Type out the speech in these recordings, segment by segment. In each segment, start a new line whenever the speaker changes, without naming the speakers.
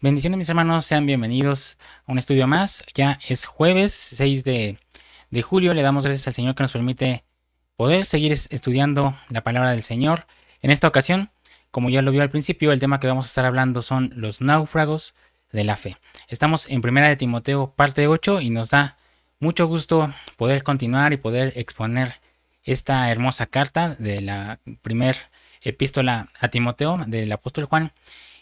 Bendiciones mis hermanos, sean bienvenidos a un estudio más. Ya es jueves 6 de julio, le damos gracias al Señor que nos permite poder seguir estudiando la palabra del Señor. En esta ocasión, como ya lo vio al principio, el tema que vamos a estar hablando son los náufragos de la fe. Estamos en Primera de Timoteo parte 8 y nos da mucho gusto poder continuar y poder exponer esta hermosa carta de la primer epístola a Timoteo del apóstol Juan.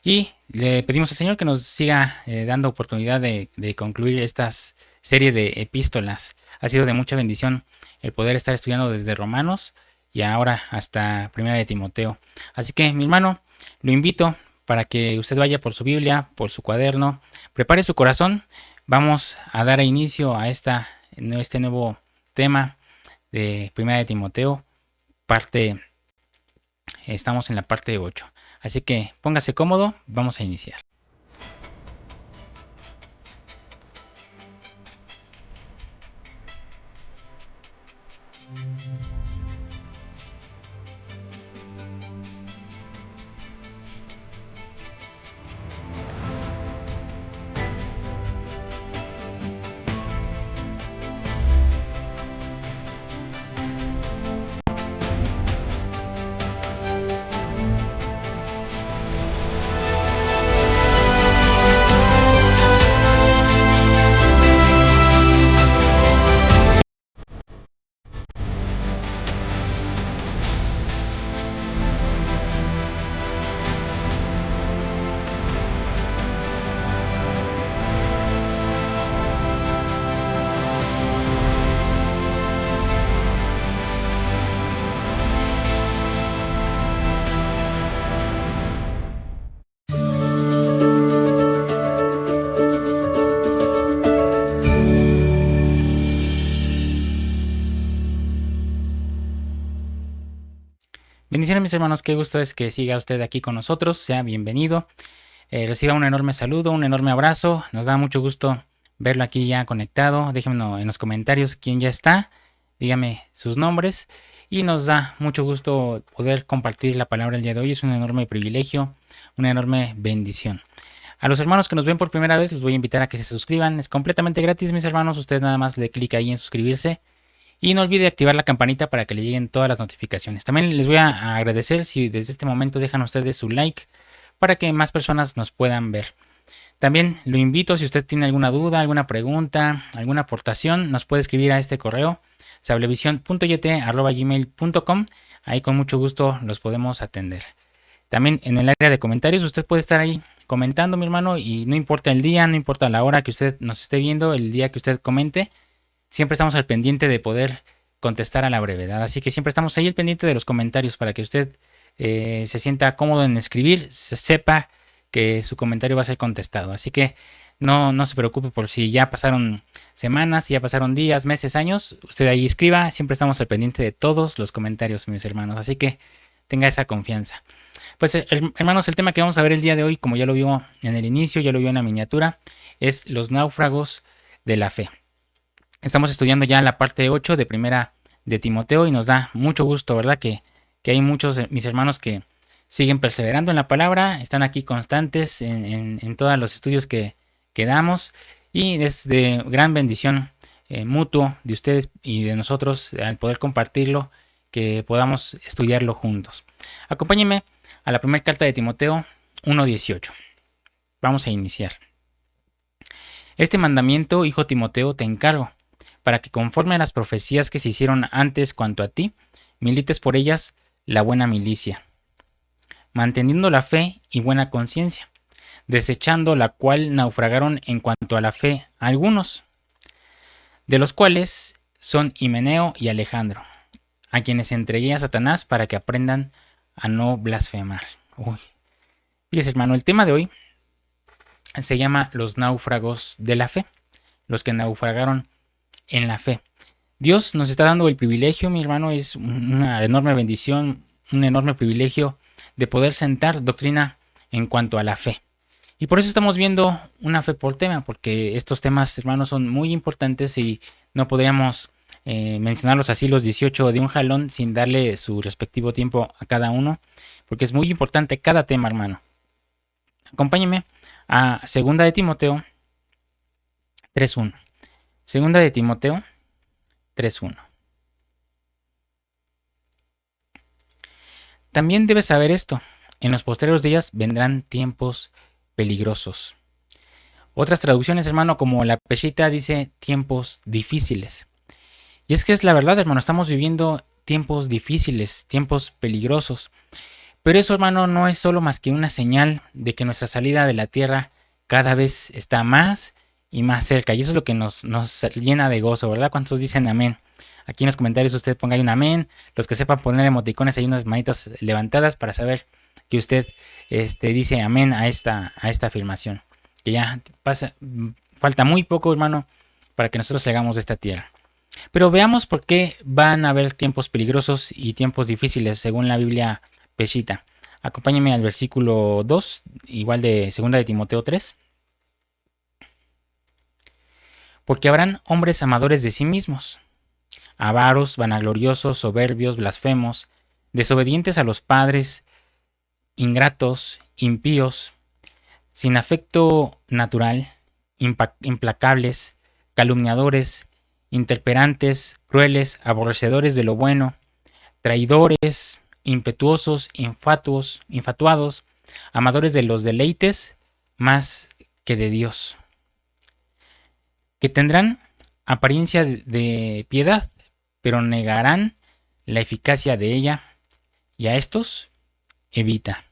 Y le pedimos al Señor que nos siga dando oportunidad de concluir esta serie de epístolas. Ha sido de mucha bendición el poder estar estudiando desde Romanos y ahora hasta Primera de Timoteo. Así que, mi hermano, lo invito para que usted vaya por su Biblia, por su cuaderno, prepare su corazón. Vamos a dar inicio a este nuevo tema de Primera de Timoteo, estamos en la parte 8. Así que póngase cómodo, vamos a iniciar. Bendiciones mis hermanos, qué gusto es que siga usted aquí con nosotros, sea bienvenido, reciba un enorme saludo, un enorme abrazo, nos da mucho gusto verlo aquí ya conectado, déjenme en los comentarios quién ya está, dígame sus nombres y nos da mucho gusto poder compartir la palabra el día de hoy, es un enorme privilegio, una enorme bendición. A los hermanos que nos ven por primera vez les voy a invitar a que se suscriban, es completamente gratis mis hermanos, usted nada más le clica ahí en suscribirse. Y no olvide activar la campanita para que le lleguen todas las notificaciones. También les voy a agradecer si desde este momento dejan ustedes su like para que más personas nos puedan ver. También lo invito, si usted tiene alguna duda, alguna pregunta, alguna aportación, nos puede escribir a este correo sablevision.yt@gmail.com. Ahí con mucho gusto los podemos atender. También en el área de comentarios usted puede estar ahí comentando, mi hermano, y no importa el día, no importa la hora que usted nos esté viendo, el día que usted comente, siempre estamos al pendiente de poder contestar a la brevedad. Así que siempre estamos ahí al pendiente de los comentarios para que usted se sienta cómodo en escribir, sepa que su comentario va a ser contestado. Así que no se preocupe por si ya pasaron semanas, si ya pasaron días, meses, años. Usted ahí escriba, siempre estamos al pendiente de todos los comentarios, mis hermanos. Así que tenga esa confianza. Pues hermanos, el tema que vamos a ver el día de hoy, como ya lo vio en el inicio, ya lo vio en la miniatura, es los náufragos de la fe. Estamos estudiando ya la parte 8 de Primera de Timoteo y nos da mucho gusto, ¿verdad? Que hay muchos de mis hermanos que siguen perseverando en la palabra, están aquí constantes en todos los estudios que damos y es de gran bendición mutuo de ustedes y de nosotros al poder compartirlo, que podamos estudiarlo juntos. Acompáñenme a la primera carta de Timoteo 1:18. Vamos a iniciar. Este mandamiento, hijo Timoteo, te encargo, para que conforme a las profecías que se hicieron antes cuanto a ti, milites por ellas la buena milicia, manteniendo la fe y buena conciencia, desechando la cual naufragaron en cuanto a la fe algunos, de los cuales son Himeneo y Alejandro, a quienes entregué a Satanás para que aprendan a no blasfemar. Fíjese, hermano, el tema de hoy se llama los náufragos de la fe, los que naufragaron en la fe. Dios nos está dando el privilegio, mi hermano, es una enorme bendición, un enorme privilegio de poder sentar doctrina en cuanto a la fe. Y por eso estamos viendo una fe por tema, porque estos temas, hermanos, son muy importantes y no podríamos mencionarlos así los 18 de un jalón sin darle su respectivo tiempo a cada uno, porque es muy importante cada tema, hermano. Acompáñenme a Segunda de Timoteo 3:1. Segunda de Timoteo 3:1. También debes saber esto: en los postreros días vendrán tiempos peligrosos. Otras traducciones, hermano, como la Peshitta, dice tiempos difíciles. Y es que es la verdad, hermano, estamos viviendo tiempos difíciles, tiempos peligrosos. Pero eso, hermano, no es solo más que una señal de que nuestra salida de la tierra cada vez está más y más cerca. Y eso es lo que nos llena de gozo, ¿verdad? ¿Cuántos dicen amén? Aquí en los comentarios usted ponga ahí un amén. Los que sepan poner emoticones, hay unas manitas levantadas para saber que usted dice amén a esta afirmación. Que ya falta muy poco, hermano, para que nosotros salgamos de esta tierra. Pero veamos por qué van a haber tiempos peligrosos y tiempos difíciles según la Biblia Peshitta. Acompáñenme al versículo 2, igual de 2 de Timoteo 3. Porque habrán hombres amadores de sí mismos, avaros, vanagloriosos, soberbios, blasfemos, desobedientes a los padres, ingratos, impíos, sin afecto natural, implacables, calumniadores, intemperantes, crueles, aborrecedores de lo bueno, traidores, impetuosos, infatuados, amadores de los deleites más que de Dios, que tendrán apariencia de piedad, pero negarán la eficacia de ella, y a estos evita.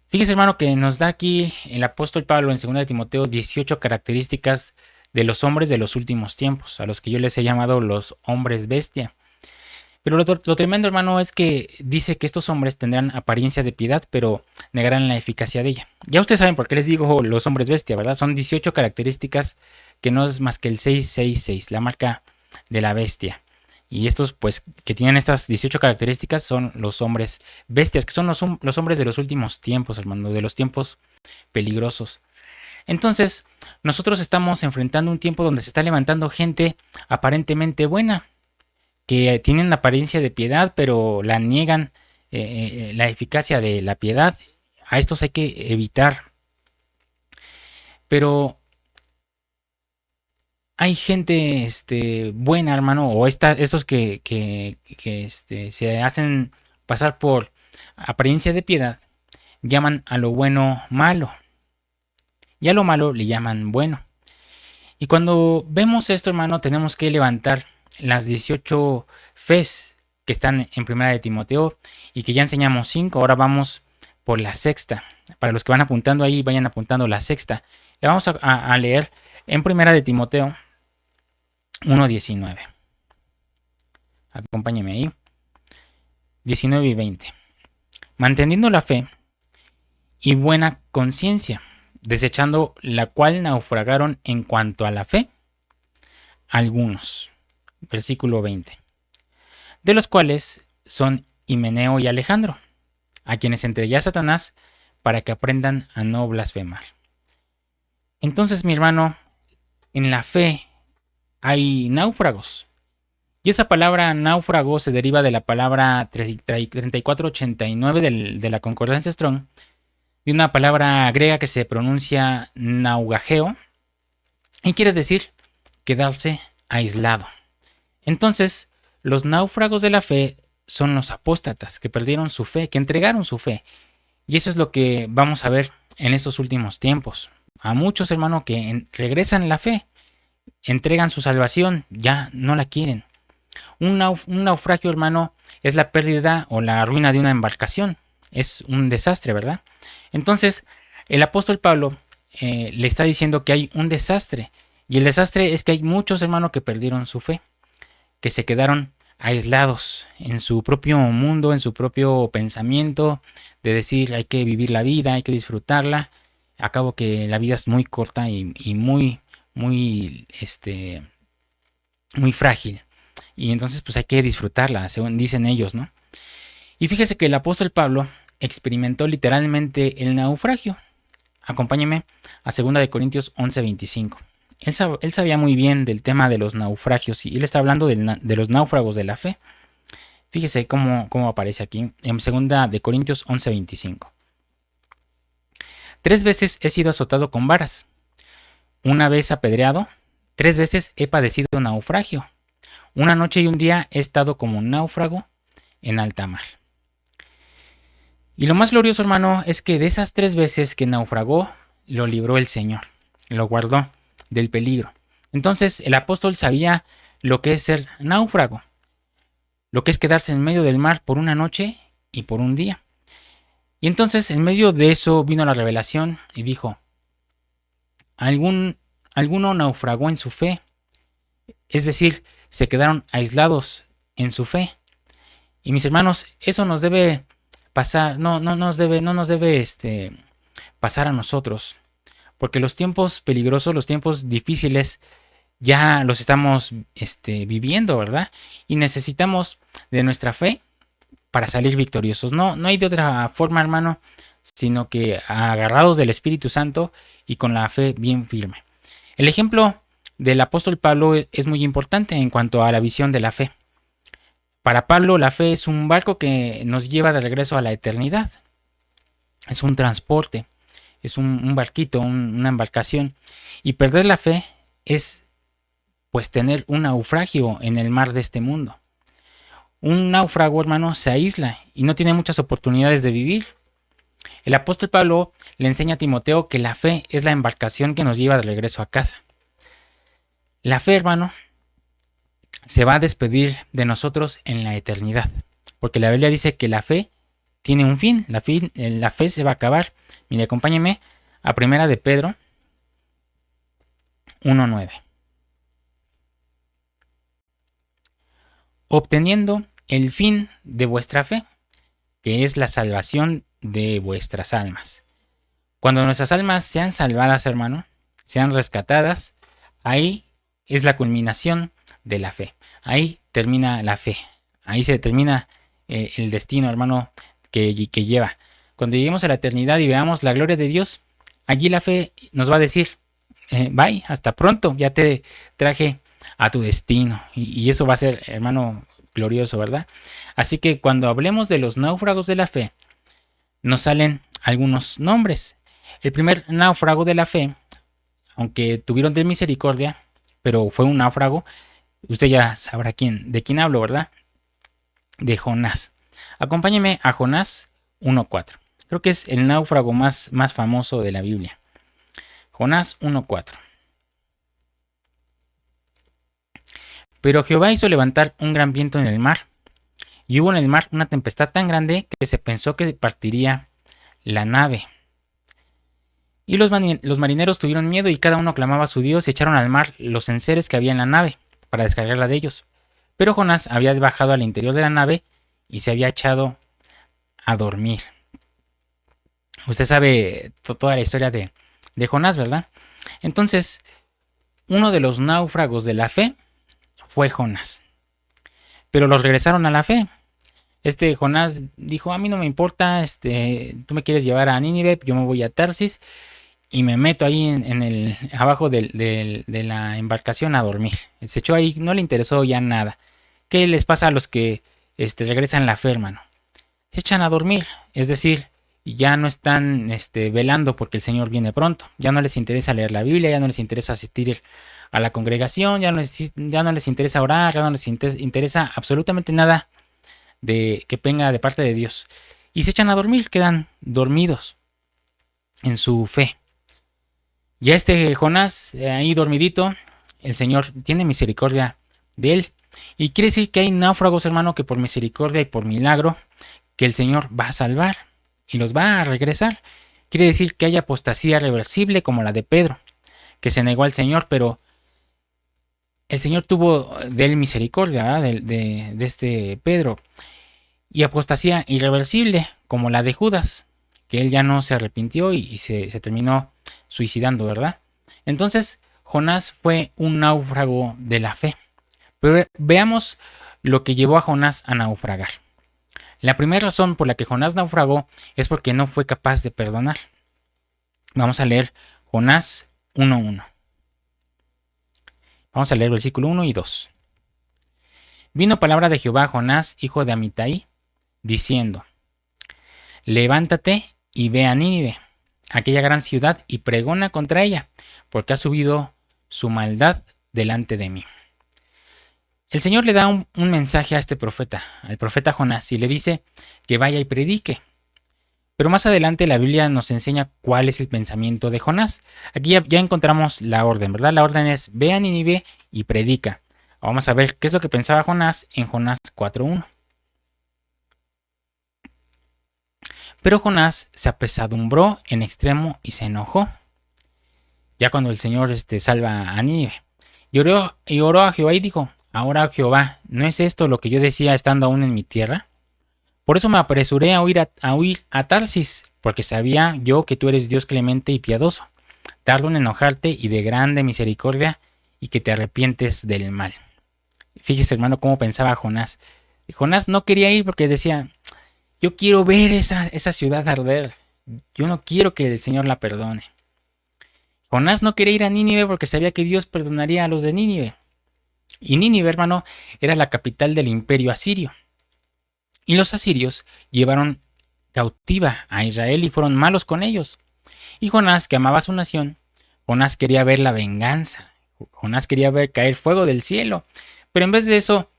Fíjese, hermano, que nos da aquí el apóstol Pablo en 2 de Timoteo 18 características de los hombres de los últimos tiempos, a los que yo les he llamado los hombres bestia. Pero lo tremendo, hermano, es que dice que estos hombres tendrán apariencia de piedad, pero negarán la eficacia de ella. Ya ustedes saben por qué les digo los hombres bestia, ¿verdad? Son 18 características que no es más que el 666, la marca de la bestia. Y estos, pues, que tienen estas 18 características son los hombres bestias, que son los hombres de los últimos tiempos, hermano, de los tiempos peligrosos. Entonces, nosotros estamos enfrentando un tiempo donde se está levantando gente aparentemente buena, que tienen apariencia de piedad, pero la niegan la eficacia de la piedad. A estos hay que evitar. Pero hay gente buena, hermano, o estos que se hacen pasar por apariencia de piedad, llaman a lo bueno malo, y a lo malo le llaman bueno. Y cuando vemos esto, hermano, tenemos que levantar las 18 fes que están en 1 de Timoteo y que ya enseñamos 5. Ahora vamos por la sexta. Para los que van apuntando ahí, vayan apuntando la sexta. La vamos a leer en 1 de Timoteo 1:19. Acompáñenme ahí. 19 y 20. Manteniendo la fe y buena conciencia, desechando la cual naufragaron en cuanto a la fe algunos. Versículo 20. De los cuales son Himeneo y Alejandro, a quienes entregué a Satanás para que aprendan a no blasfemar. Entonces, mi hermano, en la fe hay náufragos. Y esa palabra náufrago se deriva de la palabra 3489 de la Concordancia Strong, de una palabra griega que se pronuncia naugageo y quiere decir quedarse aislado. Entonces, los náufragos de la fe son los apóstatas que perdieron su fe, que entregaron su fe. Y eso es lo que vamos a ver en estos últimos tiempos. A muchos, hermanos, que regresan la fe, entregan su salvación, ya no la quieren. Un naufragio, hermano, es la pérdida o la ruina de una embarcación. Es un desastre, ¿verdad? Entonces, el apóstol Pablo le está diciendo que hay un desastre. Y el desastre es que hay muchos, hermanos, que perdieron su fe, que se quedaron aislados en su propio mundo, en su propio pensamiento, de decir hay que vivir la vida, hay que disfrutarla. Acabo que la vida es muy corta y muy frágil. Y entonces pues hay que disfrutarla, según dicen ellos, ¿no? Y fíjese que el apóstol Pablo experimentó literalmente el naufragio. Acompáñeme a 2 de Corintios 11:25. Él sabía muy bien del tema de los naufragios y él está hablando de los náufragos de la fe. Fíjese cómo aparece aquí en 2 de Corintios 11:25. 3 veces he sido azotado con varas, una vez apedreado, 3 veces he padecido naufragio. Una noche y un día he estado como un náufrago en alta mar. Y lo más glorioso, hermano, es que de esas 3 veces que naufragó, lo libró el Señor, lo guardó del peligro. Entonces el apóstol sabía lo que es ser náufrago, lo que es quedarse en medio del mar por una noche y por un día. Y entonces en medio de eso vino la revelación y dijo, alguno naufragó en su fe, es decir, se quedaron aislados en su fe. Y mis hermanos, eso nos debe pasar, no nos debe pasar a nosotros, porque los tiempos peligrosos, los tiempos difíciles, ya los estamos viviendo, ¿verdad? Y necesitamos de nuestra fe para salir victoriosos. No hay de otra forma, hermano, sino que agarrados del Espíritu Santo y con la fe bien firme. El ejemplo del apóstol Pablo es muy importante en cuanto a la visión de la fe. Para Pablo, la fe es un barco que nos lleva de regreso a la eternidad. Es un transporte, es un barquito, una embarcación. Y perder la fe es pues tener un naufragio en el mar de este mundo. Un náufrago, hermano, se aísla y no tiene muchas oportunidades de vivir. El apóstol Pablo le enseña a Timoteo que la fe es la embarcación que nos lleva de regreso a casa. La fe, hermano, se va a despedir de nosotros en la eternidad, porque la Biblia dice que la fe tiene un fin, la fe se va a acabar. Mire, acompáñeme a 1 de Pedro 1:9. Obteniendo el fin de vuestra fe, que es la salvación de vuestras almas. Cuando nuestras almas sean salvadas, hermano, sean rescatadas, ahí es la culminación de la fe. Ahí termina la fe. Ahí se termina el destino, hermano, que lleva. Cuando lleguemos a la eternidad y veamos la gloria de Dios, allí la fe nos va a decir, bye, hasta pronto, ya te traje a tu destino. Y eso va a ser, hermano, glorioso, ¿verdad? Así que cuando hablemos de los náufragos de la fe, nos salen algunos nombres. El primer náufrago de la fe, aunque tuvieron de misericordia, pero fue un náufrago, usted ya sabrá de quién hablo, ¿verdad? De Jonás. Acompáñeme a Jonás 1:4. Creo que es el náufrago más famoso de la Biblia. Jonás 1:4. Pero Jehová hizo levantar un gran viento en el mar, y hubo en el mar una tempestad tan grande que se pensó que partiría la nave. Y los marineros tuvieron miedo y cada uno clamaba a su Dios y echaron al mar los enseres que había en la nave para descargarla de ellos. Pero Jonás había bajado al interior de la nave y se había echado a dormir. Usted sabe toda la historia de Jonás, ¿verdad? Entonces, uno de los náufragos de la fe fue Jonás. Pero los regresaron a la fe. Jonás dijo, a mí no me importa, tú me quieres llevar a Nínive, yo me voy a Tarsis y me meto ahí abajo de la embarcación a dormir. Se echó ahí, no le interesó ya nada. ¿Qué les pasa a los que regresan a la fe, hermano? Se echan a dormir, es decir, ya no están velando porque el Señor viene pronto. Ya no les interesa leer la Biblia, ya no les interesa asistir a la congregación, ya no les interesa orar, ya no les interesa absolutamente nada que venga de parte de Dios. Y se echan a dormir, quedan dormidos en su fe. Ya Jonás, ahí dormidito, el Señor tiene misericordia de él. Y quiere decir que hay náufragos, hermano, que por misericordia y por milagro, que el Señor va a salvar y los va a regresar. Quiere decir que hay apostasía reversible como la de Pedro, que se negó al Señor, pero el Señor tuvo de él misericordia, ¿verdad? de Pedro. Y apostasía irreversible como la de Judas, que él ya no se arrepintió y se terminó suicidando, ¿verdad? Entonces, Jonás fue un náufrago de la fe. Pero veamos lo que llevó a Jonás a naufragar. La primera razón por la que Jonás naufragó es porque no fue capaz de perdonar. Vamos a leer Jonás 1:1. Vamos a leer versículo 1 y 2. Vino palabra de Jehová a Jonás, hijo de Amitai, diciendo: Levántate y ve a Nínive, aquella gran ciudad y pregona contra ella, porque ha subido su maldad delante de mí. El Señor le da un mensaje a este profeta, al profeta Jonás, y le dice que vaya y predique. Pero más adelante la Biblia nos enseña cuál es el pensamiento de Jonás. Aquí ya encontramos la orden, ¿verdad? La orden es: ve a Nínive y predica. Vamos a ver qué es lo que pensaba Jonás en Jonás 4:1. Pero Jonás se apesadumbró en extremo y se enojó. Ya cuando el Señor salva a Nínive. Y oró a Jehová y dijo: ahora, Jehová, ¿no es esto lo que yo decía estando aún en mi tierra? Por eso me apresuré a huir a Tarsis, porque sabía yo que tú eres Dios clemente y piadoso, tardo en enojarte y de grande misericordia, y que te arrepientes del mal. Fíjese, hermano, cómo pensaba Jonás. Jonás no quería ir porque decía: yo quiero ver esa ciudad arder. Yo no quiero que el Señor la perdone. Jonás no quería ir a Nínive porque sabía que Dios perdonaría a los de Nínive. Y Nínive, hermano, era la capital del imperio asirio. Y los asirios llevaron cautiva a Israel y fueron malos con ellos. Y Jonás, que amaba a su nación, Jonás quería ver la venganza. Jonás quería ver caer fuego del cielo. Pero en vez de eso,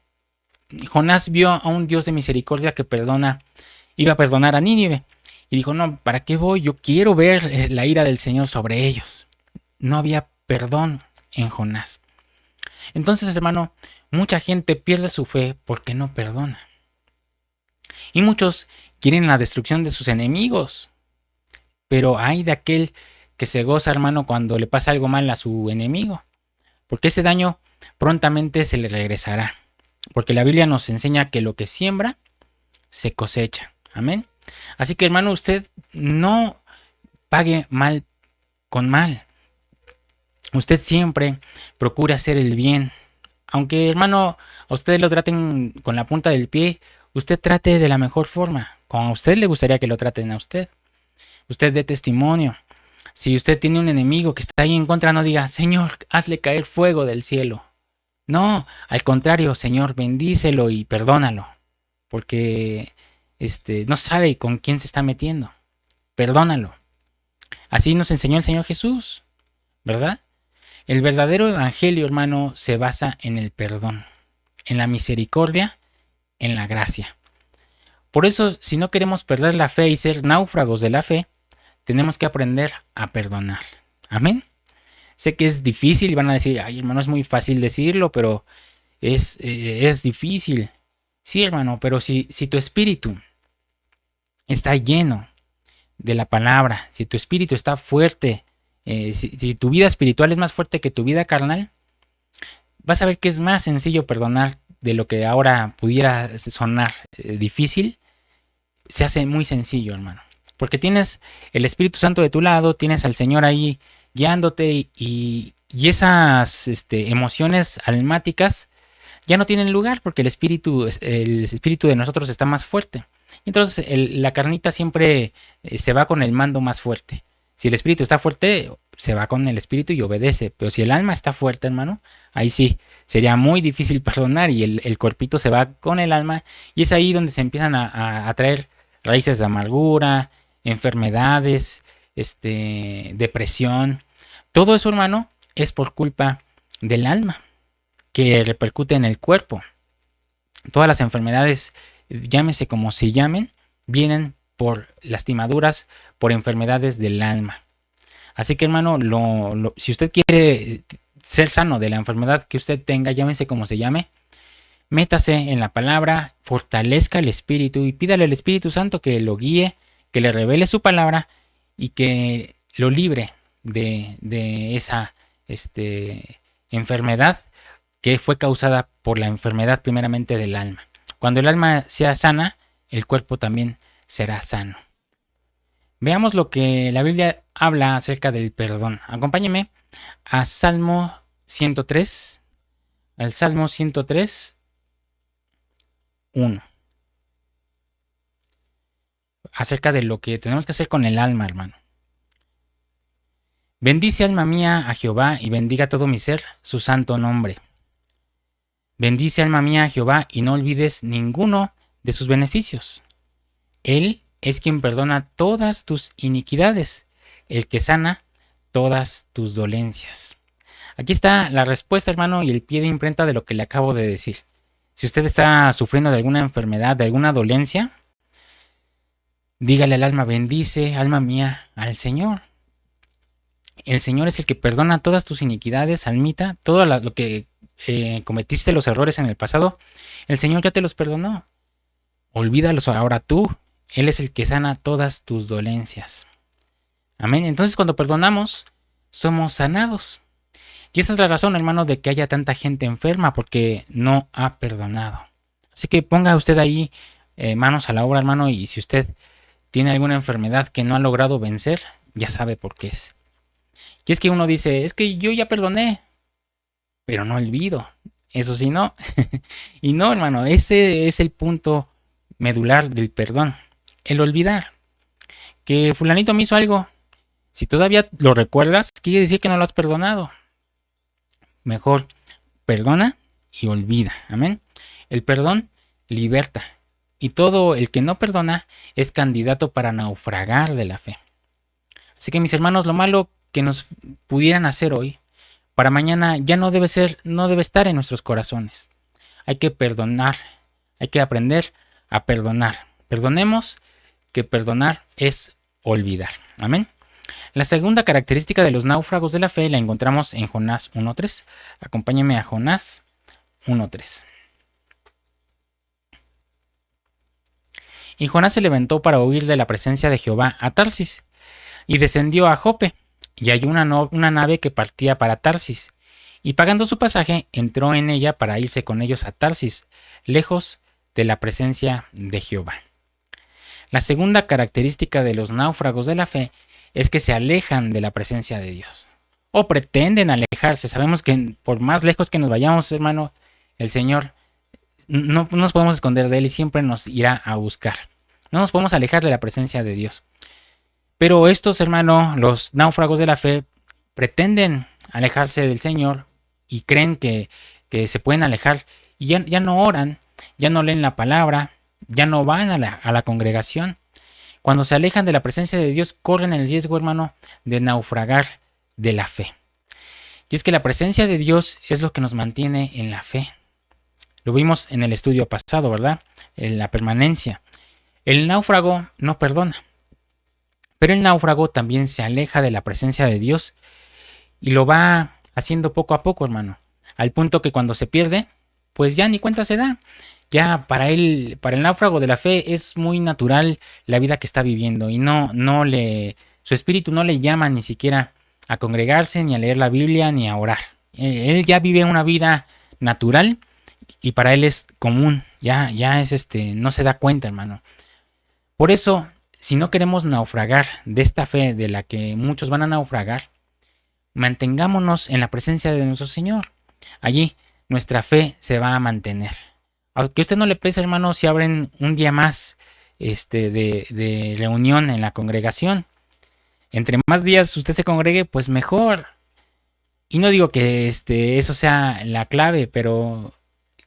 Jonás vio a un Dios de misericordia que iba a perdonar a Nínive. Y dijo: no, ¿para qué voy? Yo quiero ver la ira del Señor sobre ellos. No había perdón en Jonás. Entonces, hermano, mucha gente pierde su fe porque no perdona. Y muchos quieren la destrucción de sus enemigos. Pero hay de aquel que se goza, hermano, cuando le pasa algo mal a su enemigo. Porque ese daño prontamente se le regresará. Porque la Biblia nos enseña que lo que siembra, se cosecha. Amén. Así que, hermano, usted no pague mal con mal. Usted siempre procure hacer el bien. Aunque, hermano, a usted lo traten con la punta del pie, usted trate de la mejor forma. Como a usted le gustaría que lo traten a usted. Usted dé testimonio. Si usted tiene un enemigo que está ahí en contra, no diga: Señor, hazle caer fuego del cielo. No, al contrario, Señor, bendícelo y perdónalo. Porque no sabe con quién se está metiendo. Perdónalo. Así nos enseñó el Señor Jesús, ¿verdad? El verdadero evangelio, hermano, se basa en el perdón, en la misericordia, en la gracia. Por eso, si no queremos perder la fe y ser náufragos de la fe, tenemos que aprender a perdonar. Amén. Sé que es difícil y van a decir: ay, hermano, es muy fácil decirlo, pero es difícil. Sí, hermano, pero si tu espíritu está lleno de la palabra, si tu espíritu está fuerte, si tu vida espiritual es más fuerte que tu vida carnal, vas a ver que es más sencillo perdonar de lo que ahora pudiera sonar difícil. Se hace muy sencillo, hermano. Porque tienes el Espíritu Santo de tu lado, tienes al Señor ahí guiándote y esas emociones almáticas ya no tienen lugar porque el espíritu de nosotros está más fuerte. Entonces la carnita siempre se va con el mando más fuerte. Si el espíritu está fuerte, se va con el espíritu y obedece. Pero si el alma está fuerte, hermano, ahí sí, sería muy difícil perdonar y el cuerpito se va con el alma. Y es ahí donde se empiezan a traer raíces de amargura, enfermedades, depresión. Todo eso, hermano, es por culpa del alma, que repercute en el cuerpo. Todas las enfermedades, llámese como se llamen, vienen por lastimaduras, por enfermedades del alma. Así que, hermano, si usted quiere ser sano de la enfermedad que usted tenga, llámese como se llame, métase en la palabra, fortalezca el espíritu y pídale al Espíritu Santo que lo guíe, que le revele su palabra y que lo libre de esa enfermedad que fue causada por la enfermedad primeramente del alma. Cuando el alma sea sana, el cuerpo también será sano. Veamos lo que la Biblia habla acerca del perdón. Acompáñeme a Salmo 103, al Salmo 103, 1. Acerca de lo que tenemos que hacer con el alma, hermano. Bendice, alma mía, a Jehová, y bendiga todo mi ser su santo nombre. Bendice, alma mía, a Jehová, y no olvides ninguno de sus beneficios. Él es quien perdona todas tus iniquidades, el que sana todas tus dolencias. Aquí está la respuesta, hermano, y el pie de imprenta de lo que le acabo de decir. Si usted está sufriendo de alguna enfermedad, de alguna dolencia, dígale al alma, bendice, alma mía, al Señor. El Señor es el que perdona todas tus iniquidades, almita, todo lo que cometiste, los errores en el pasado. El Señor ya te los perdonó. Olvídalos ahora tú. Él es el que sana todas tus dolencias. Amén. Entonces, cuando perdonamos, somos sanados. Y esa es la razón, hermano, de que haya tanta gente enferma, porque no ha perdonado. Así que ponga usted ahí manos a la obra, hermano, y si usted tiene alguna enfermedad que no ha logrado vencer, ya sabe por qué es. Y es que uno dice, es que yo ya perdoné, pero no olvido. Eso sí, no. Y no, hermano, ese es el punto medular del perdón. El olvidar. Que fulanito me hizo algo. Si todavía lo recuerdas, quiere decir que no lo has perdonado. Mejor perdona y olvida. Amén. El perdón liberta. Y todo el que no perdona es candidato para naufragar de la fe. Así que mis hermanos, lo malo que nos pudieran hacer hoy, para mañana ya no debe estar en nuestros corazones. Hay que perdonar, hay que aprender a perdonar. Perdonemos, que perdonar es olvidar. Amén. La segunda característica de los náufragos de la fe la encontramos en Jonás 1.3. Acompáñeme a Jonás 1.3. Y Jonás se levantó para huir de la presencia de Jehová a Tarsis, y descendió a Jope, y halló una nave que partía para Tarsis, y pagando su pasaje, entró en ella para irse con ellos a Tarsis, lejos de la presencia de Jehová. La segunda característica de los náufragos de la fe es que se alejan de la presencia de Dios, o pretenden alejarse. Sabemos que por más lejos que nos vayamos, hermano, el Señor no nos podemos esconder de Él y siempre nos irá a buscar. No nos podemos alejar de la presencia de Dios. Pero estos, hermanos, los náufragos de la fe, pretenden alejarse del Señor y creen que se pueden alejar y ya no oran, ya no leen la palabra, ya no van a la congregación. Cuando se alejan de la presencia de Dios, corren el riesgo, hermano, de naufragar de la fe. Y es que la presencia de Dios es lo que nos mantiene en la fe. Lo vimos en el estudio pasado, ¿verdad? En la permanencia. El náufrago no perdona. Pero el náufrago también se aleja de la presencia de Dios y lo va haciendo poco a poco, hermano. Al punto que cuando se pierde, pues ya ni cuenta se da. Ya para el náufrago de la fe es muy natural la vida que está viviendo y su espíritu no le llama ni siquiera a congregarse, ni a leer la Biblia, ni a orar. Él ya vive una vida natural y para él es común. Ya es no se da cuenta, hermano. Por eso, si no queremos naufragar de esta fe de la que muchos van a naufragar, mantengámonos en la presencia de nuestro Señor. Allí nuestra fe se va a mantener. Aunque a usted no le pese, hermano, si abren un día más de reunión en la congregación. Entre más días usted se congregue, pues mejor. Y no digo que eso sea la clave, pero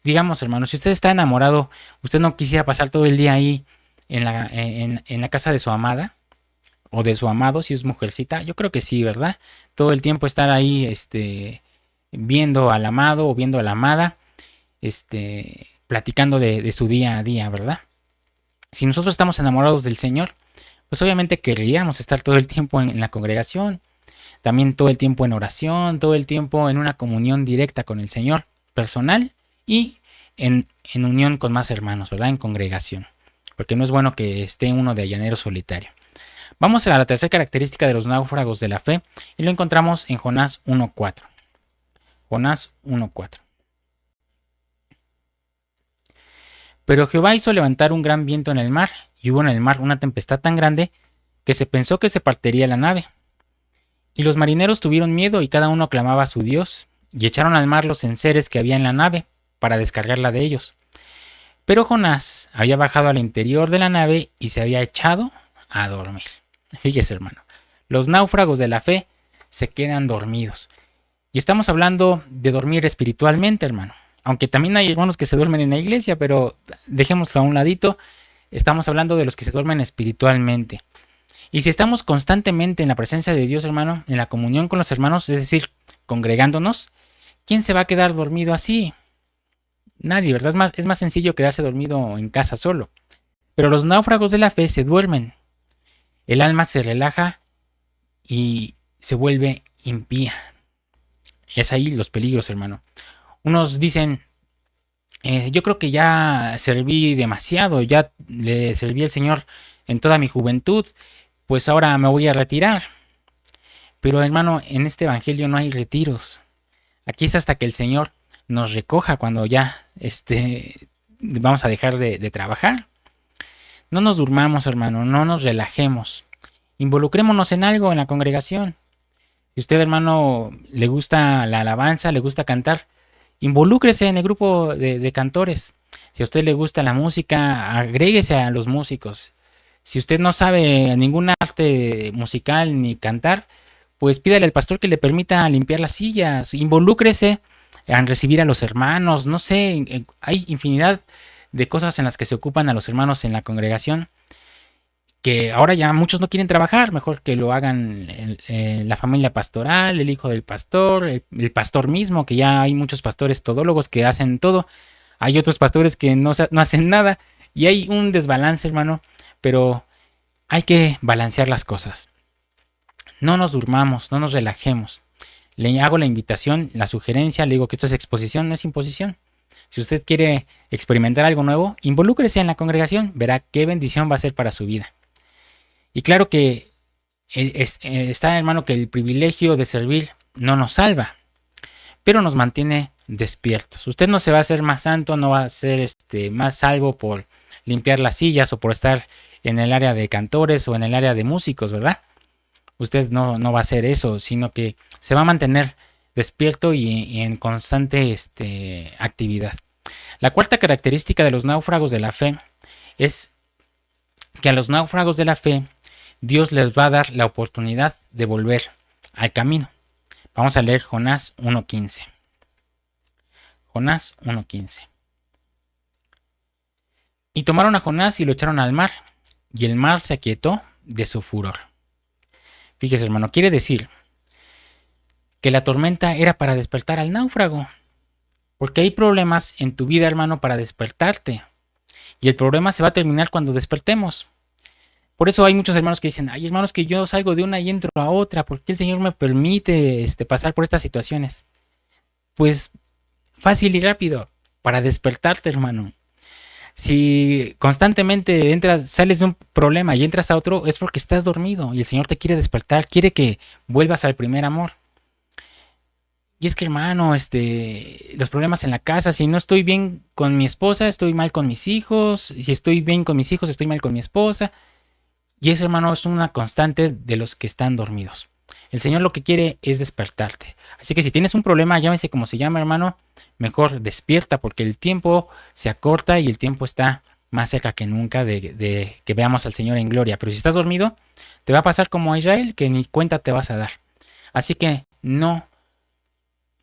digamos, hermano, si usted está enamorado, usted no quisiera pasar todo el día ahí en la casa de su amada o de su amado, si es mujercita. Yo creo que sí, ¿verdad? Todo el tiempo estar ahí viendo al amado o viendo a la amada, platicando de su día a día, ¿verdad? Si nosotros estamos enamorados del Señor, pues obviamente querríamos estar todo el tiempo en la congregación, también todo el tiempo en oración, todo el tiempo en una comunión directa con el Señor, personal y en unión con más hermanos, ¿verdad? En congregación, porque no es bueno que esté uno de allanero solitario. Vamos a la tercera característica de los náufragos de la fe y lo encontramos en Jonás 1.4. Jonás 1.4. Pero Jehová hizo levantar un gran viento en el mar, y hubo en el mar una tempestad tan grande que se pensó que se partiría la nave. Y los marineros tuvieron miedo y cada uno clamaba a su Dios, y echaron al mar los enseres que había en la nave, para descargarla de ellos. Pero Jonás había bajado al interior de la nave y se había echado a dormir. Fíjese, hermano, los náufragos de la fe se quedan dormidos. Y estamos hablando de dormir espiritualmente, hermano. Aunque también hay hermanos que se duermen en la iglesia, pero dejémoslo a un ladito. Estamos hablando de los que se duermen espiritualmente. Y si estamos constantemente en la presencia de Dios, hermano, en la comunión con los hermanos, es decir, congregándonos, ¿quién se va a quedar dormido así? Nadie, ¿verdad? Es más sencillo quedarse dormido en casa solo. Pero los náufragos de la fe se duermen. El alma se relaja y se vuelve impía. Es ahí los peligros, hermano. Unos dicen, yo creo que ya serví demasiado, ya le serví al Señor en toda mi juventud, pues ahora me voy a retirar. Pero hermano, en este evangelio no hay retiros. Aquí es hasta que el Señor nos recoja cuando ya vamos a dejar de trabajar. No nos durmamos, hermano, no nos relajemos. Involucrémonos en algo en la congregación. Si usted, hermano, le gusta la alabanza, le gusta cantar, involúcrese en el grupo de cantores. Si a usted le gusta la música, agréguese a los músicos. Si usted no sabe ningún arte musical ni cantar, pues pídale al pastor que le permita limpiar las sillas. Involúcrese en recibir a los hermanos. No sé, hay infinidad de cosas en las que se ocupan a los hermanos en la congregación, que ahora ya muchos no quieren trabajar, mejor que lo hagan la familia pastoral, el hijo del pastor, el pastor mismo, que ya hay muchos pastores todólogos que hacen todo, hay otros pastores que no hacen nada, y hay un desbalance, hermano, pero hay que balancear las cosas. No nos durmamos, no nos relajemos. Le hago la invitación, la sugerencia, le digo que esto es exposición, no es imposición. Si usted quiere experimentar algo nuevo, involúcrese en la congregación, verá qué bendición va a ser para su vida. Y claro que está, hermano, que el privilegio de servir no nos salva, pero nos mantiene despiertos. Usted no se va a hacer más santo, no va a ser más salvo por limpiar las sillas o por estar en el área de cantores o en el área de músicos, ¿verdad? Usted no va a hacer eso, sino que se va a mantener despierto y en constante actividad. La cuarta característica de los náufragos de la fe es que a los náufragos de la fe Dios les va a dar la oportunidad de volver al camino. Vamos a leer Jonás 1.15. Jonás 1.15. Y tomaron a Jonás y lo echaron al mar, y el mar se aquietó de su furor. Fíjese, hermano, quiere decir que la tormenta era para despertar al náufrago. Porque hay problemas en tu vida, hermano, para despertarte. Y el problema se va a terminar cuando despertemos. Por eso hay muchos hermanos que dicen, ay, hermanos, que yo salgo de una y entro a otra. ¿Por qué el Señor me permite pasar por estas situaciones? Pues fácil y rápido, para despertarte, hermano. Si constantemente sales de un problema y entras a otro, es porque estás dormido y el Señor te quiere despertar, quiere que vuelvas al primer amor. Y es que, hermano, los problemas en la casa, si no estoy bien con mi esposa, estoy mal con mis hijos. Si estoy bien con mis hijos, estoy mal con mi esposa. Y eso, hermano, es una constante de los que están dormidos. El Señor lo que quiere es despertarte. Así que si tienes un problema, llámese como se llama, hermano, mejor despierta, porque el tiempo se acorta y el tiempo está más cerca que nunca de que veamos al Señor en gloria. Pero si estás dormido, te va a pasar como a Israel, que ni cuenta te vas a dar. Así que no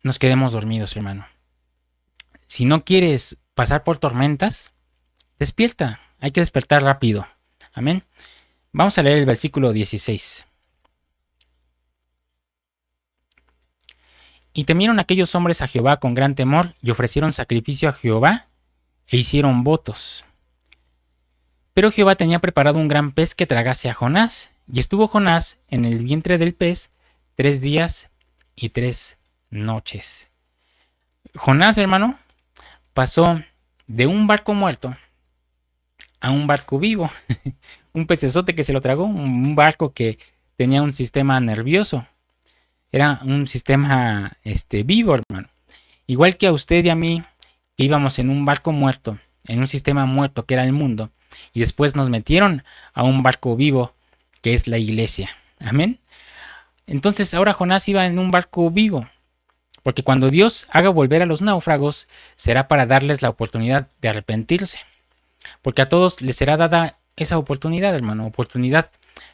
nos quedemos dormidos, hermano. Si no quieres pasar por tormentas, despierta. Hay que despertar rápido. Amén. Vamos a leer el versículo 16. Y temieron aquellos hombres a Jehová con gran temor y ofrecieron sacrificio a Jehová e hicieron votos. Pero Jehová tenía preparado un gran pez que tragase a Jonás, y estuvo Jonás en el vientre del pez 3 días y 3 noches. Jonás, hermano, pasó de un barco muerto a un barco vivo. Un pecesote que se lo tragó, un barco que tenía un sistema nervioso. Era un sistema vivo, hermano. Igual que a usted y a mí, que íbamos en un barco muerto, en un sistema muerto que era el mundo, y después nos metieron a un barco vivo que es la iglesia. Amén. Entonces ahora Jonás iba en un barco vivo, porque cuando Dios haga volver a los náufragos, será para darles la oportunidad de arrepentirse. Porque a todos les será dada esa oportunidad, hermano, oportunidad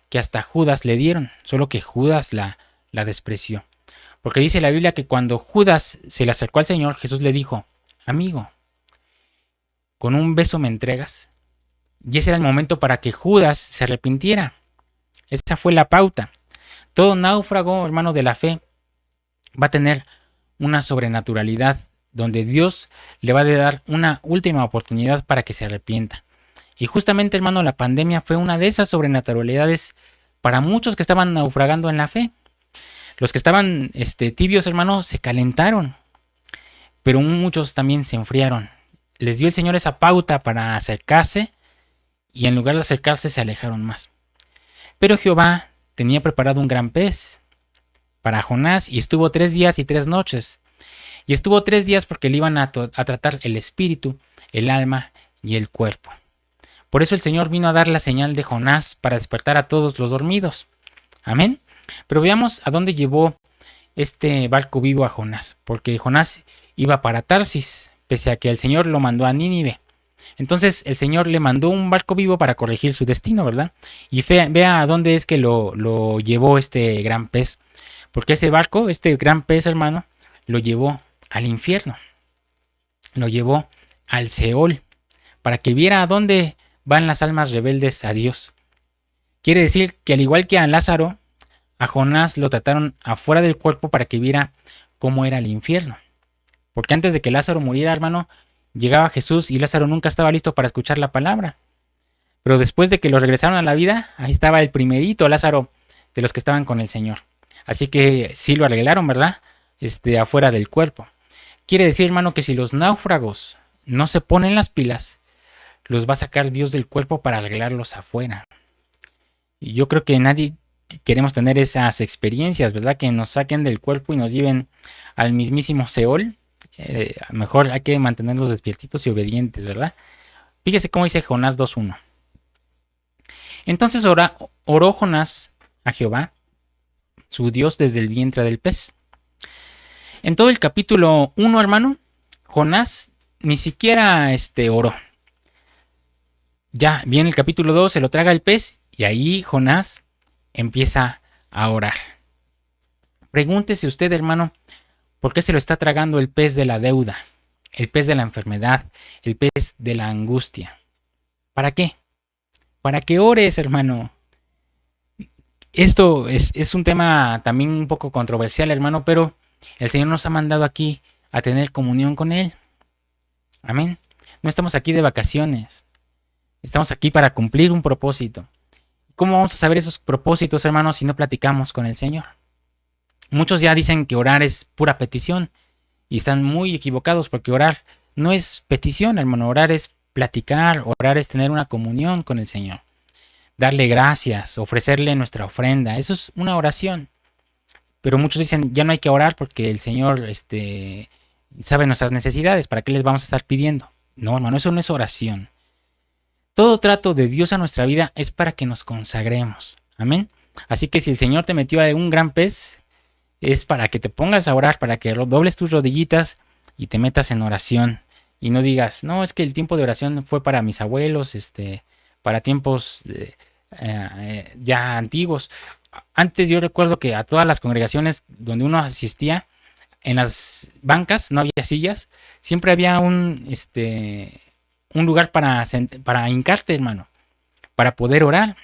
que hasta Judas le dieron, solo que Judas la despreció. Porque dice la Biblia que cuando Judas se le acercó al Señor, Jesús le dijo, amigo, ¿con un beso me entregas? Y ese era el momento para que Judas se arrepintiera. Esa fue la pauta. Todo náufrago, hermano, de la fe va a tener una sobrenaturalidad donde Dios le va a dar una última oportunidad para que se arrepienta. Y justamente, hermano, la pandemia fue una de esas sobrenaturalidades para muchos que estaban naufragando en la fe. Los que estaban tibios, hermano, se calentaron, pero muchos también se enfriaron. Les dio el Señor esa pauta para acercarse y en lugar de acercarse se alejaron más. Pero Jehová tenía preparado un gran pez para Jonás y estuvo 3 días y 3 noches. Y estuvo 3 días porque le iban a tratar el espíritu, el alma y el cuerpo. Por eso el Señor vino a dar la señal de Jonás para despertar a todos los dormidos. Amén. Pero veamos a dónde llevó este barco vivo a Jonás. Porque Jonás iba para Tarsis, pese a que el Señor lo mandó a Nínive. Entonces el Señor le mandó un barco vivo para corregir su destino, ¿verdad? Y vea a dónde es que lo llevó este gran pez. Porque ese barco, este gran pez, hermano, lo llevó al infierno. Lo llevó al Seol. Para que viera a dónde van las almas rebeldes a Dios. Quiere decir que al igual que a Lázaro, a Jonás lo trataron afuera del cuerpo para que viera cómo era el infierno. Porque antes de que Lázaro muriera, hermano, llegaba Jesús y Lázaro nunca estaba listo para escuchar la palabra. Pero después de que lo regresaron a la vida, ahí estaba el primerito Lázaro de los que estaban con el Señor. Así que sí lo arreglaron, ¿verdad? Afuera del cuerpo. Quiere decir, hermano, que si los náufragos no se ponen las pilas, los va a sacar Dios del cuerpo para arreglarlos afuera. Y yo creo que nadie queremos tener esas experiencias, ¿verdad? Que nos saquen del cuerpo y nos lleven al mismísimo Seol. Mejor hay que mantenerlos despiertitos y obedientes, ¿verdad? Fíjese cómo dice Jonás 2:1. Entonces oró Jonás a Jehová, su Dios, desde el vientre del pez. En todo el capítulo 1, hermano, Jonás ni siquiera oró. Ya viene el capítulo 2, se lo traga el pez y ahí Jonás empieza a orar. Pregúntese usted, hermano, ¿por qué se lo está tragando el pez de la deuda, el pez de la enfermedad, el pez de la angustia? ¿Para qué? Para que ores, hermano. Esto es un tema también un poco controversial, hermano, pero el Señor nos ha mandado aquí a tener comunión con Él. Amén. No estamos aquí de vacaciones. Estamos aquí para cumplir un propósito. ¿Cómo vamos a saber esos propósitos, hermanos, si no platicamos con el Señor? Muchos ya dicen que orar es pura petición y están muy equivocados porque orar no es petición, hermano. Orar es platicar, orar es tener una comunión con el Señor. Darle gracias, ofrecerle nuestra ofrenda. Eso es una oración. Pero muchos dicen, ya no hay que orar porque el Señor sabe nuestras necesidades. ¿Para qué les vamos a estar pidiendo? No, hermano, eso no es oración. Todo trato de Dios a nuestra vida es para que nos consagremos. Amén. Así que si el Señor te metió a un gran pez, es para que te pongas a orar, para que dobles tus rodillitas y te metas en oración. Y no digas, no, es que el tiempo de oración fue para mis abuelos, para tiempos ya antiguos. Antes yo recuerdo que a todas las congregaciones donde uno asistía, en las bancas no había sillas, siempre había un lugar para hincarte, hermano, para poder orar.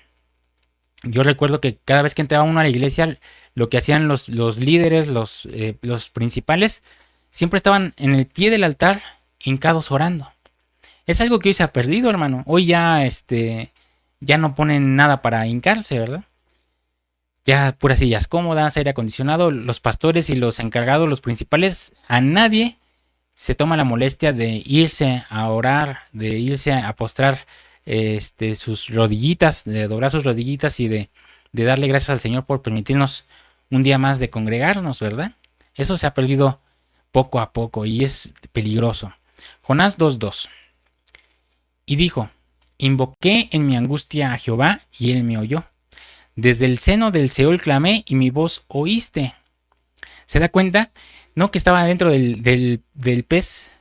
Yo recuerdo que cada vez que entraba uno a la iglesia, lo que hacían los líderes, los principales, siempre estaban en el pie del altar, hincados orando. Es algo que hoy se ha perdido, hermano. Hoy ya, ya no ponen nada para hincarse, ¿verdad? Ya puras sillas cómodas, aire acondicionado. Los pastores y los encargados, los principales, a nadie se toma la molestia de irse a orar, de irse a postrar sus rodillitas, de doblar sus rodillitas y de darle gracias al Señor por permitirnos un día más de congregarnos, ¿verdad? Eso se ha perdido poco a poco y es peligroso. Jonás 2:2. Y dijo, invoqué en mi angustia a Jehová y él me oyó. Desde el seno del Seol clamé y mi voz oíste. ¿Se da cuenta? No, que estaba dentro del pez.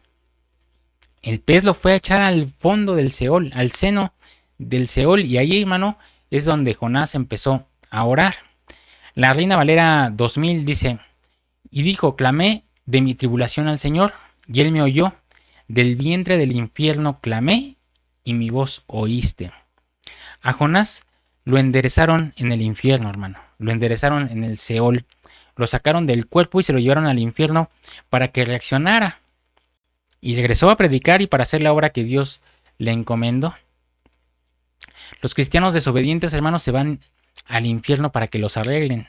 El pez lo fue a echar al fondo del Seol, al seno del Seol. Y ahí, hermano, es donde Jonás empezó a orar. La Reina Valera 2000 dice, y dijo, clamé de mi tribulación al Señor, y él me oyó. Del vientre del infierno clamé, y mi voz oíste. A Jonás lo enderezaron en el infierno, hermano. Lo enderezaron en el Seol. Lo sacaron del cuerpo y se lo llevaron al infierno para que reaccionara. Y regresó a predicar y para hacer la obra que Dios le encomendó. Los cristianos desobedientes, hermanos, se van al infierno para que los arreglen.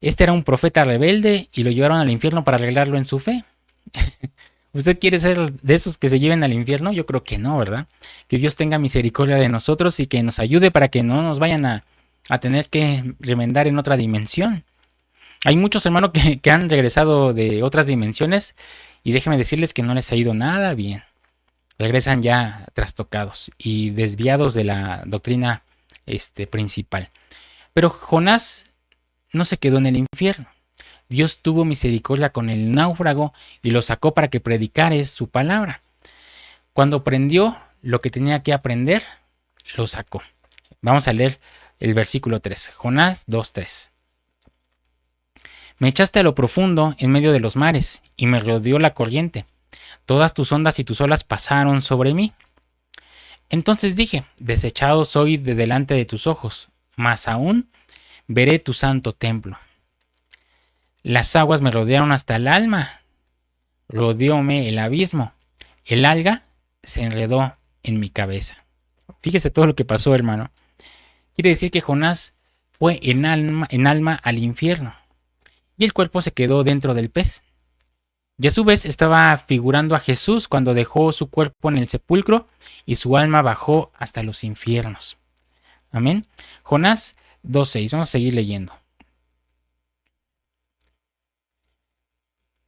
Este era un profeta rebelde y lo llevaron al infierno para arreglarlo en su fe. ¿Usted quiere ser de esos que se lleven al infierno? Yo creo que no, ¿verdad? Que Dios tenga misericordia de nosotros y que nos ayude para que no nos vayan a tener que remendar en otra dimensión. Hay muchos hermanos que han regresado de otras dimensiones y déjenme decirles que no les ha ido nada bien. Regresan ya trastocados y desviados de la doctrina principal. Pero Jonás no se quedó en el infierno. Dios tuvo misericordia con el náufrago y lo sacó para que predicara su palabra. Cuando aprendió lo que tenía que aprender, lo sacó. Vamos a leer el versículo 3, Jonás 2:3. Me echaste a lo profundo en medio de los mares y me rodeó la corriente. Todas tus ondas y tus olas pasaron sobre mí. Entonces dije, desechado soy de delante de tus ojos, mas aún veré tu santo templo. Las aguas me rodearon hasta el alma, rodeóme el abismo, el alga se enredó en mi cabeza. Fíjese todo lo que pasó, hermano. Quiere decir que Jonás fue en alma al infierno y el cuerpo se quedó dentro del pez. Y a su vez estaba figurando a Jesús cuando dejó su cuerpo en el sepulcro y su alma bajó hasta los infiernos. Amén. Jonás 2:6. Vamos a seguir leyendo.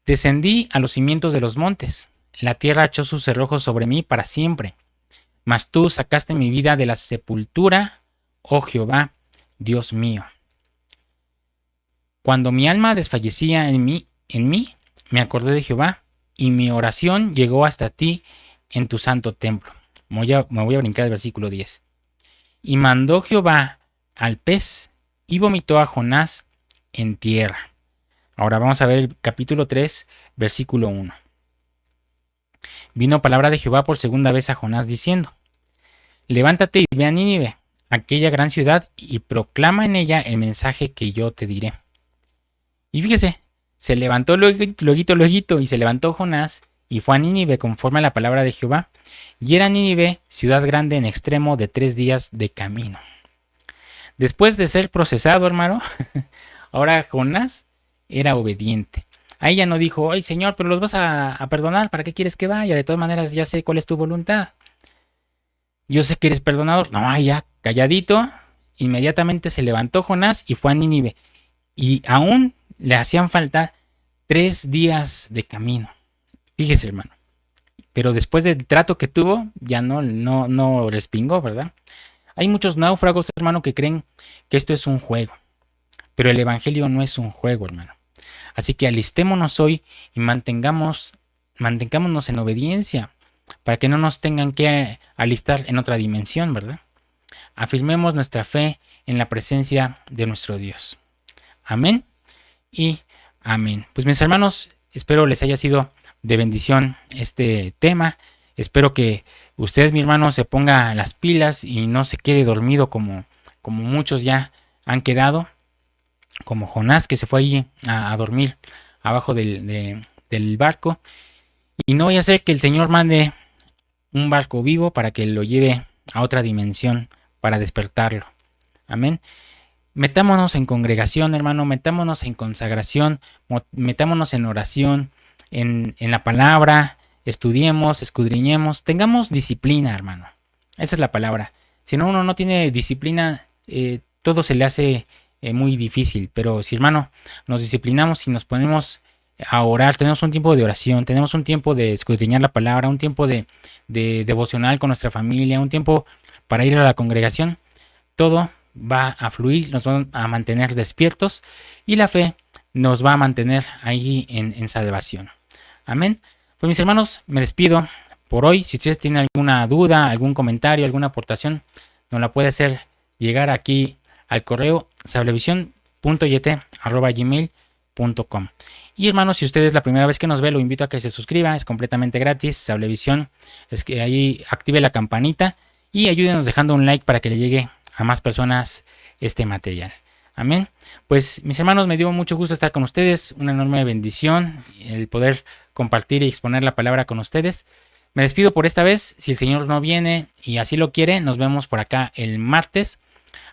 Descendí a los cimientos de los montes. La tierra echó sus cerrojos sobre mí para siempre. Mas tú sacaste mi vida de la sepultura, oh Jehová, Dios mío. Cuando mi alma desfallecía en mí, me acordé de Jehová, y mi oración llegó hasta ti en tu santo templo. Me voy a brincar el versículo 10. Y mandó Jehová al pez, y vomitó a Jonás en tierra. Ahora vamos a ver el capítulo 3, versículo 1. Vino palabra de Jehová por segunda vez a Jonás diciendo, levántate y ve a Nínive, aquella gran ciudad, y proclama en ella el mensaje que yo te diré. Y fíjese, se levantó luego y se levantó Jonás y fue a Nínive conforme a la palabra de Jehová. Y era Nínive ciudad grande en extremo de 3 días de camino. Después de ser procesado, hermano, ahora Jonás era obediente. A ella no dijo, ay Señor, pero los vas a perdonar, ¿para qué quieres que vaya? De todas maneras ya sé cuál es tu voluntad. Yo sé que eres perdonador. No, ya, calladito. Inmediatamente se levantó Jonás y fue a Nínive. Y aún le hacían falta 3 días de camino. Fíjese, hermano. Pero después del trato que tuvo, ya no respingó, ¿verdad? Hay muchos náufragos, hermano, que creen que esto es un juego. Pero el evangelio no es un juego, hermano. Así que alistémonos hoy y mantengámonos en obediencia para que no nos tengan que alistar en otra dimensión, ¿verdad? Afirmemos nuestra fe en la presencia de nuestro Dios. Amén y amén. Pues mis hermanos, espero les haya sido de bendición este tema. Espero que usted, mi hermano, se ponga las pilas y no se quede dormido como muchos ya han quedado. Como Jonás, que se fue allí a dormir abajo del barco. Y no vaya a ser que el Señor mande un barco vivo para que lo lleve a otra dimensión para despertarlo. Amén. Metámonos en congregación, hermano, metámonos en consagración, metámonos en oración, en la palabra, estudiemos, escudriñemos, tengamos disciplina, hermano. Esa es la palabra. Si no, uno no tiene disciplina, todo se le hace muy difícil. Pero si, hermano, nos disciplinamos y nos ponemos a orar, tenemos un tiempo de oración, tenemos un tiempo de escudriñar la palabra, un tiempo de devocional con nuestra familia, un tiempo para ir a la congregación, todo va a fluir, nos va a mantener despiertos y la fe nos va a mantener ahí en salvación. Amén. Pues mis hermanos, me despido por hoy. Si ustedes tienen alguna duda, algún comentario, alguna aportación, nos la puede hacer llegar aquí al correo sablevisión.yt@gmail.com. Y hermanos, si usted es la primera vez que nos ve, lo invito a que se suscriba, es completamente gratis. Sablevisión, es que ahí active la campanita y ayúdenos dejando un like para que le llegue a más personas este material. Amén. Pues mis hermanos, me dio mucho gusto estar con ustedes, una enorme bendición el poder compartir y exponer la palabra con ustedes. Me despido por esta vez, si el Señor no viene y así lo quiere, nos vemos por acá el martes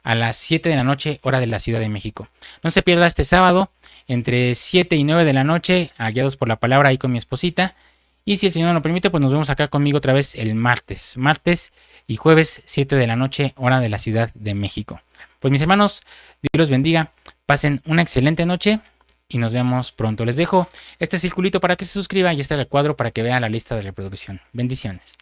a las 7 de la noche, hora de la Ciudad de México. No se pierda este sábado, entre 7 y 9 de la noche, guiados por la palabra ahí con mi esposita. Y si el Señor nos lo permite, pues nos vemos acá conmigo otra vez el martes y jueves 7 de la noche, hora de la Ciudad de México. Pues mis hermanos, Dios los bendiga, pasen una excelente noche y nos vemos pronto. Les dejo este circulito para que se suscriba y este recuadro para que vea la lista de reproducción. Bendiciones.